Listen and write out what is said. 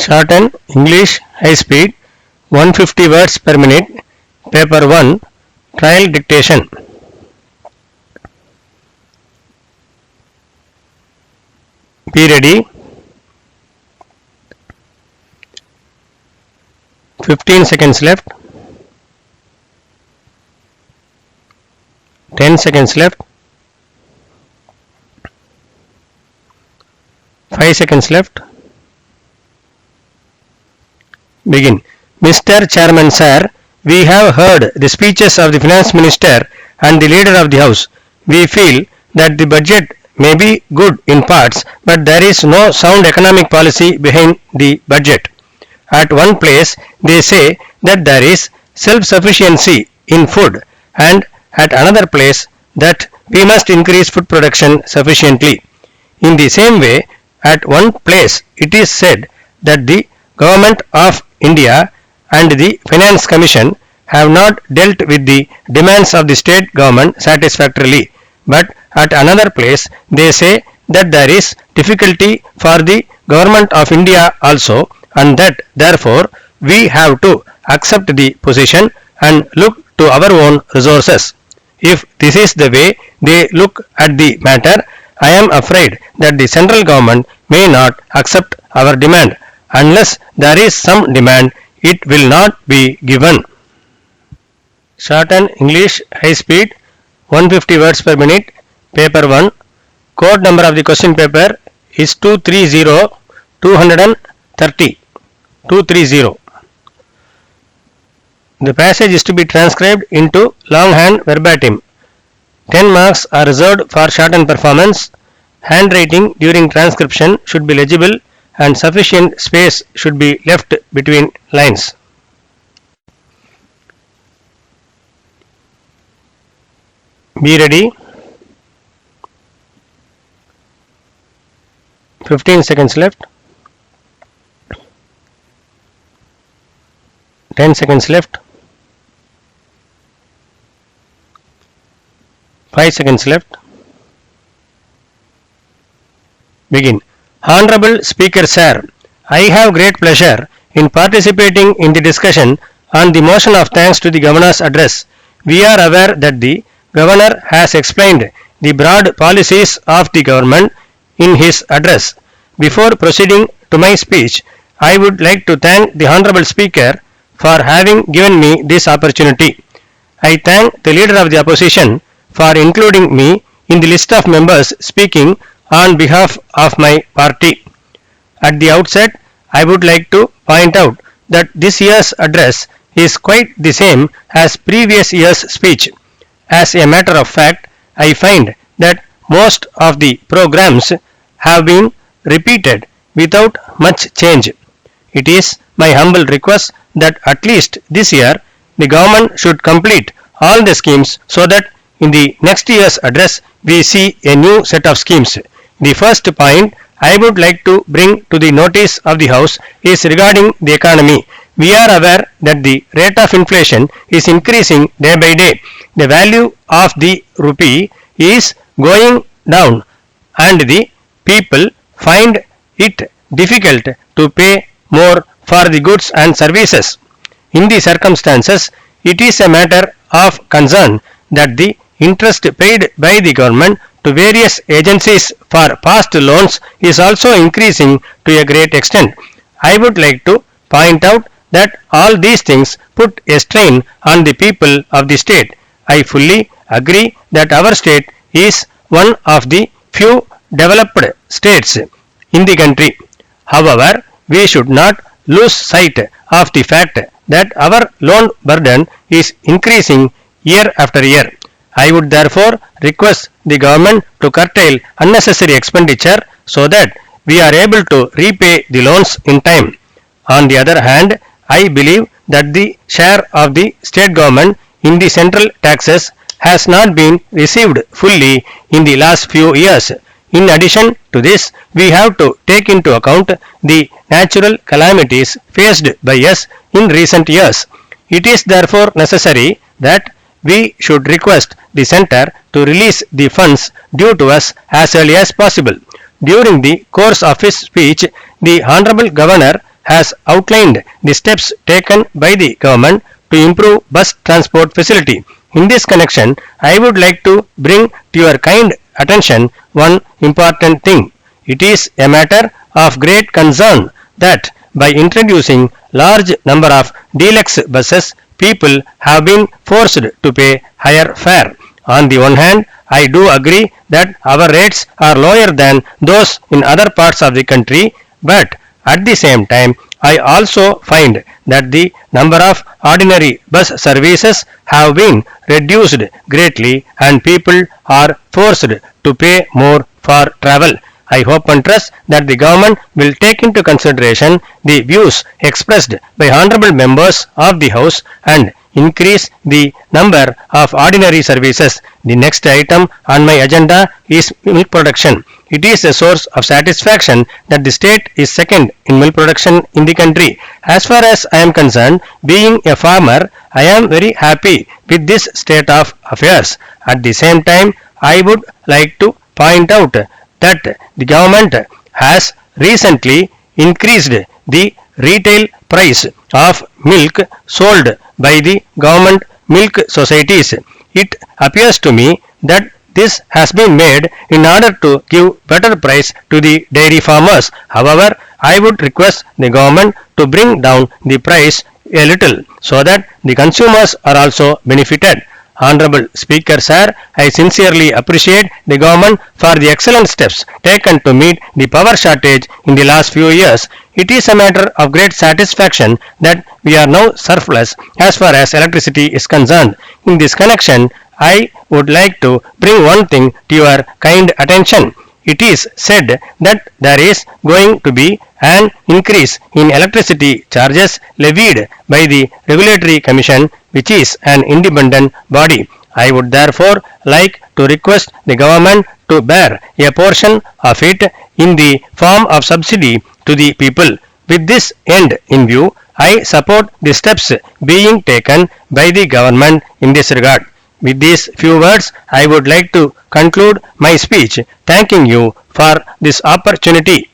Shorten English High Speed 150 words per minute. Paper 1 Trial Dictation. Be ready. 15 seconds left. 10 seconds left. 5 seconds left. Begin. Mr. Chairman Sir, we have heard the speeches of the Finance Minister and the Leader of the House. We feel that the budget may be good in parts, but there is no sound economic policy behind the budget. At one place, they say that there is self-sufficiency in food, and at another place that we must increase food production sufficiently. In the same way, at one place it is said that the Government of India and the Finance Commission have not dealt with the demands of the state government satisfactorily, but at another place they say that there is difficulty for the Government of India also, and that therefore we have to accept the position and look to our own resources. If this is the way they look at the matter, I am afraid that the central government may not accept our demand. Unless there is some demand, it will not be given. Shorten English High Speed 150 words per minute. Paper 1. Code number of the question paper is 230. 230. The passage is to be transcribed into longhand verbatim. 10 marks are reserved for shortened performance. Handwriting during transcription should be legible and sufficient space should be left between lines. Be ready. 15 seconds left. 10 seconds left. 5 seconds left. Begin. Honorable Speaker Sir, I have great pleasure in participating in the discussion on the motion of thanks to the Governor's address. We are aware that the Governor has explained the broad policies of the government in his address. Before proceeding to my speech, I would like to thank the Honorable Speaker for having given me this opportunity. I thank the Leader of the Opposition for including me in the list of members speaking on behalf of my party. At the outset, I would like to point out that this year's address is quite the same as previous year's speech. As a matter of fact, I find that most of the programs have been repeated without much change. It is my humble request that at least this year the government should complete all the schemes so that in the next year's address we see a new set of schemes. The first point I would like to bring to the notice of the House is regarding the economy. We are aware that the rate of inflation is increasing day by day. The value of the rupee is going down and the people find it difficult to pay more for the goods and services. In the circumstances, it is a matter of concern that the interest paid by the government to various agencies for past loans is also increasing to a great extent. I would like to point out that all these things put a strain on the people of the state. I fully agree that our state is one of the few developed states in the country. However, we should not lose sight of the fact that our loan burden is increasing year after year. I would therefore request the government to curtail unnecessary expenditure so that we are able to repay the loans in time. On the other hand, I believe that the share of the state government in the central taxes has not been received fully in the last few years. In addition to this, we have to take into account the natural calamities faced by us in recent years. It is therefore necessary that we should request the Centre to release the funds due to us as early as possible. During the course of his speech, the Honorable Governor has outlined the steps taken by the government to improve bus transport facility. In this connection, I would like to bring to your kind attention one important thing. It is a matter of great concern that by introducing large number of deluxe buses, people have been forced to pay higher fare. On the one hand, I do agree that our rates are lower than those in other parts of the country, but at the same time, I also find that the number of ordinary bus services have been reduced greatly and people are forced to pay more for travel. I hope and trust that the government will take into consideration the views expressed by honorable members of the House and increase the number of ordinary services. The next item on my agenda is milk production. It is a source of satisfaction that the state is second in milk production in the country. As far as I am concerned, being a farmer, I am very happy with this state of affairs. At the same time, I would like to point out that the government has recently increased the retail price of milk sold by the government milk societies. It appears to me that this has been made in order to give better price to the dairy farmers. However, I would request the government to bring down the price a little so that the consumers are also benefited. Honorable Speaker Sir, I sincerely appreciate the government for the excellent steps taken to meet the power shortage in the last few years. It is a matter of great satisfaction that we are now surplus as far as electricity is concerned. In this connection, I would like to bring one thing to your kind attention. It is said that there is going to be an increase in electricity charges levied by the Regulatory Commission, which is an independent body. I would therefore like to request the government to bear a portion of it in the form of subsidy to the people. With this end in view, I support the steps being taken by the government in this regard. With these few words, I would like to conclude my speech, thanking you for this opportunity.